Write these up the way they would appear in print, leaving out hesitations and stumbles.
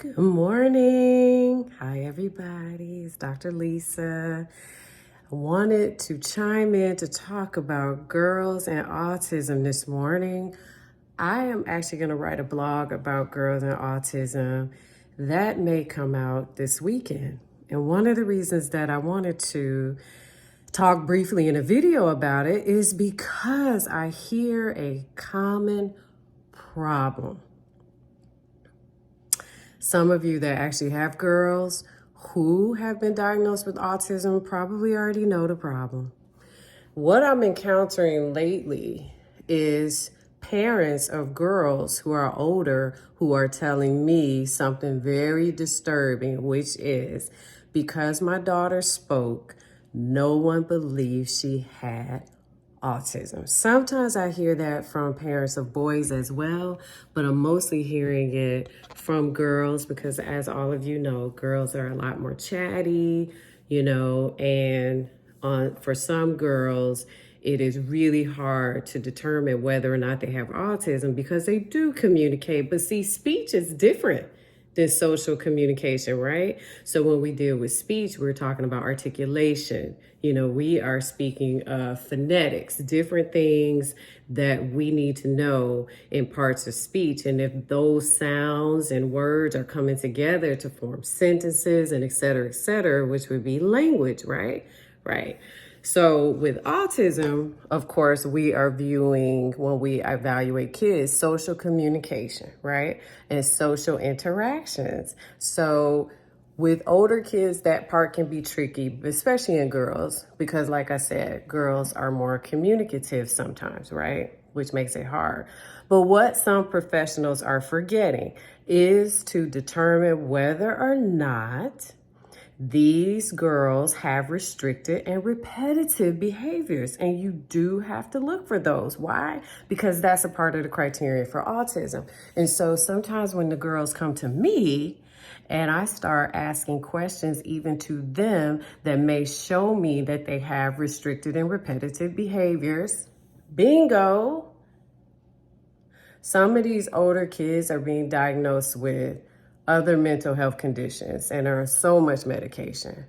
Good morning. Hi, everybody. It's Dr. Lisa. I wanted to chime in to talk about girls and autism this morning. I am actually going to write a blog about girls and autism that may come out this weekend. And one of the reasons that I wanted to talk briefly in a video about it is because I hear a common problem. Some of you that actually have girls who have been diagnosed with autism probably already know the problem. What I'm encountering lately is parents of girls who are older who are telling me something very disturbing, which is because my daughter spoke, no one believed she had autism. Sometimes I hear that from parents of boys as well, but I'm mostly hearing it from girls because, as all of you know, girls are a lot more chatty, and for some girls, it is really hard to determine whether or not they have autism because they do communicate. But see, speech is different than social communication, right? So when we deal with speech, we're talking about articulation. We are speaking of phonetics, different things that we need to know in parts of speech. And if those sounds and words are coming together to form sentences and et cetera, which would be language, right? Right. So with autism, of course, we are viewing, when we evaluate kids, social communication, right? And social interactions. So with older kids, that part can be tricky, especially in girls, because like I said, girls are more communicative sometimes, right? Which makes it hard. But what some professionals are forgetting is to determine whether or not these girls have restricted and repetitive behaviors, and you do have to look for those. Why? Because that's a part of the criteria for autism. And so sometimes when the girls come to me and I start asking questions even to them that may show me that they have restricted and repetitive behaviors, bingo, some of these older kids are being diagnosed with other mental health conditions and are on so much medication.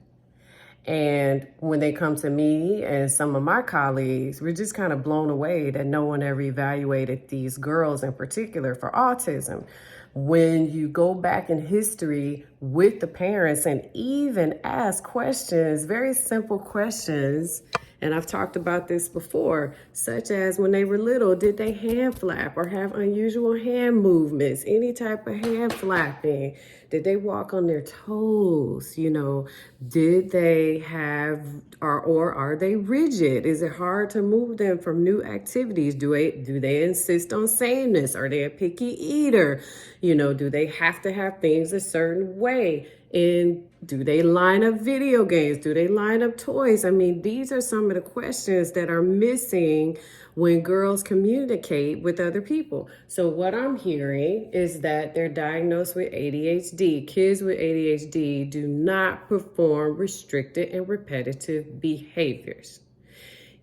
And when they come to me and some of my colleagues, we're just kind of blown away that no one ever evaluated these girls in particular for autism. When you go back in history with the parents and even ask questions, very simple questions, and I've talked about this before, such as when they were little, did they hand flap or have unusual hand movements, any type of hand flapping? Did they walk on their toes? Did they have, or are they rigid? Is it hard to move them from new activities? Do they insist on sameness? Are they a picky eater? Do they have to have things a certain way? And do they line up video games? Do they line up toys? I mean, these are some of the questions that are missing when girls communicate with other people. So what I'm hearing is that they're diagnosed with ADHD. Kids with ADHD do not perform restricted and repetitive behaviors.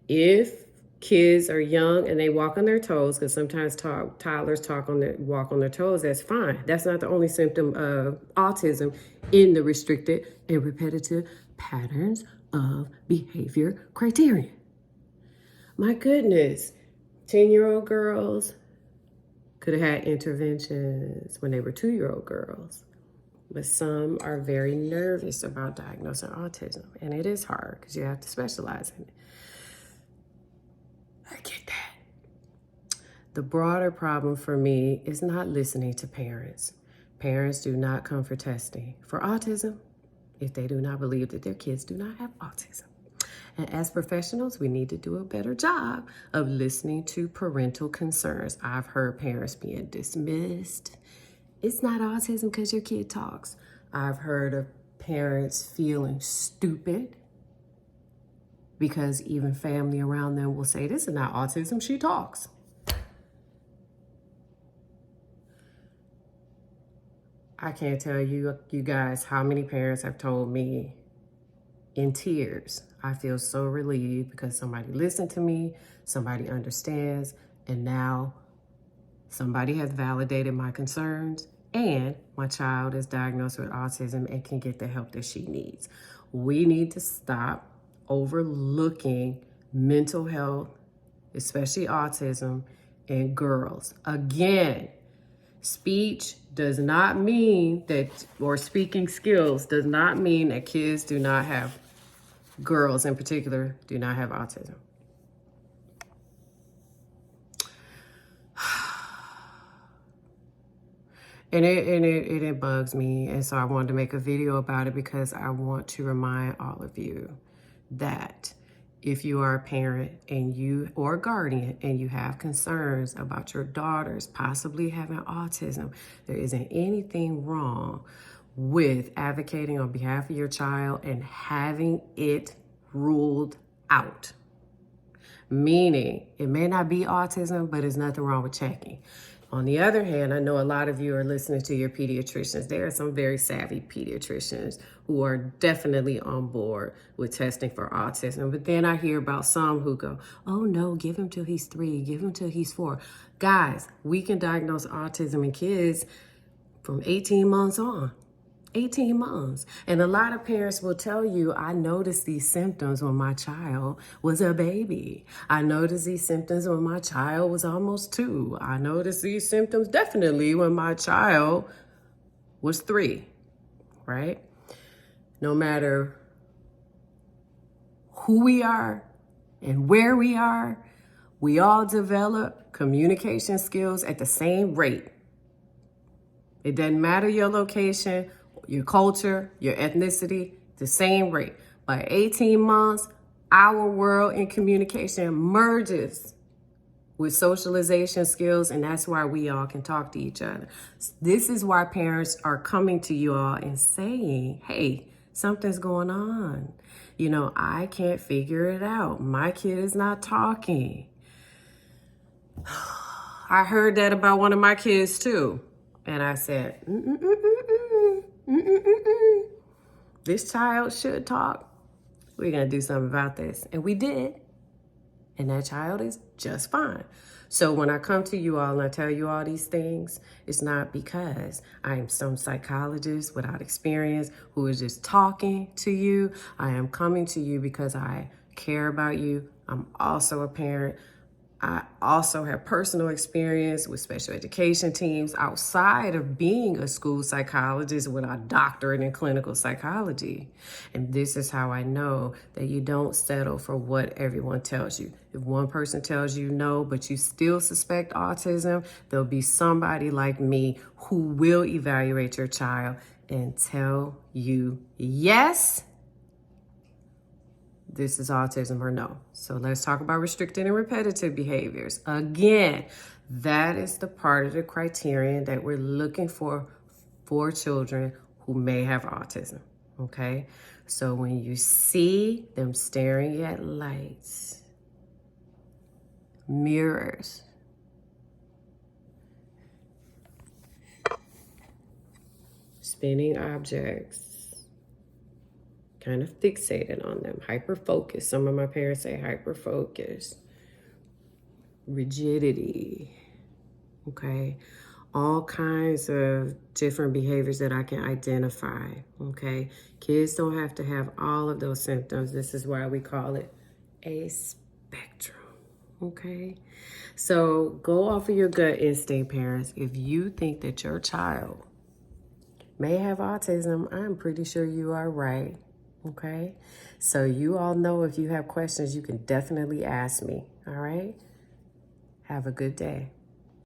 If kids are young and they walk on their toes, because sometimes toddlers walk on their toes, that's fine. That's not the only symptom of autism in the restricted and repetitive patterns of behavior criterion. My goodness, 10-year-old girls could have had interventions when they were 2-year-old girls. But some are very nervous about diagnosing autism, and it is hard because you have to specialize in it. I get that. The broader problem for me is not listening to parents. Parents do not come for testing for autism if they do not believe that their kids do not have autism. And as professionals, we need to do a better job of listening to parental concerns. I've heard parents being dismissed. It's not autism because your kid talks. I've heard of parents feeling stupid because even family around them will say, this is not autism, she talks. I can't tell you guys how many parents have told me in tears, I feel so relieved because somebody listened to me, somebody understands, and now somebody has validated my concerns and my child is diagnosed with autism and can get the help that she needs. We need to stop overlooking mental health, especially autism, in girls. Again, speech does not mean that, or speaking skills does not mean that kids do not have, girls in particular, do not have autism. And it bugs me. And so I wanted to make a video about it because I want to remind all of you that if you are a parent and you, or a guardian, and you have concerns about your daughters possibly having autism, there isn't anything wrong with advocating on behalf of your child and having it ruled out. Meaning, it may not be autism, but there's nothing wrong with checking. On the other hand, I know a lot of you are listening to your pediatricians. There are some very savvy pediatricians who are definitely on board with testing for autism. But then I hear about some who go, oh no, give him till he's 3, give him till he's 4. Guys, we can diagnose autism in kids from 18 months on. 18 months. And a lot of parents will tell you, I noticed these symptoms when my child was a baby. I noticed these symptoms when my child was almost 2. I noticed these symptoms definitely when my child was 3, right? No matter who we are and where we are, we all develop communication skills at the same rate. It doesn't matter your location, your culture, your ethnicity, the same rate. By 18 months, our world in communication merges with socialization skills, and that's why we all can talk to each other. This is why parents are coming to you all and saying, hey, something's going on. You know, I can't figure it out. My kid is not talking. I heard that about one of my kids too. And I said, this child should talk. We're going to do something about this. And we did. And that child is just fine. So when I come to you all and I tell you all these things, it's not because I am some psychologist without experience who is just talking to you. I am coming to you because I care about you. I'm also a parent. I also have personal experience with special education teams outside of being a school psychologist with a doctorate in clinical psychology. And this is how I know that you don't settle for what everyone tells you. If one person tells you no, but you still suspect autism, there'll be somebody like me who will evaluate your child and tell you yes, this is autism or no. So let's talk about restricted and repetitive behaviors. Again, that is the part of the criterion that we're looking for children who may have autism, okay? So when you see them staring at lights, mirrors, spinning objects, kind of fixated on them, hyper-focused. Some of my parents say hyper-focused. Rigidity, okay? All kinds of different behaviors that I can identify, okay? Kids don't have to have all of those symptoms. This is why we call it a spectrum, okay? So go off of your gut instinct, parents. If you think that your child may have autism, I'm pretty sure you are right. Okay, so you all know if you have questions, you can definitely ask me. All right, have a good day.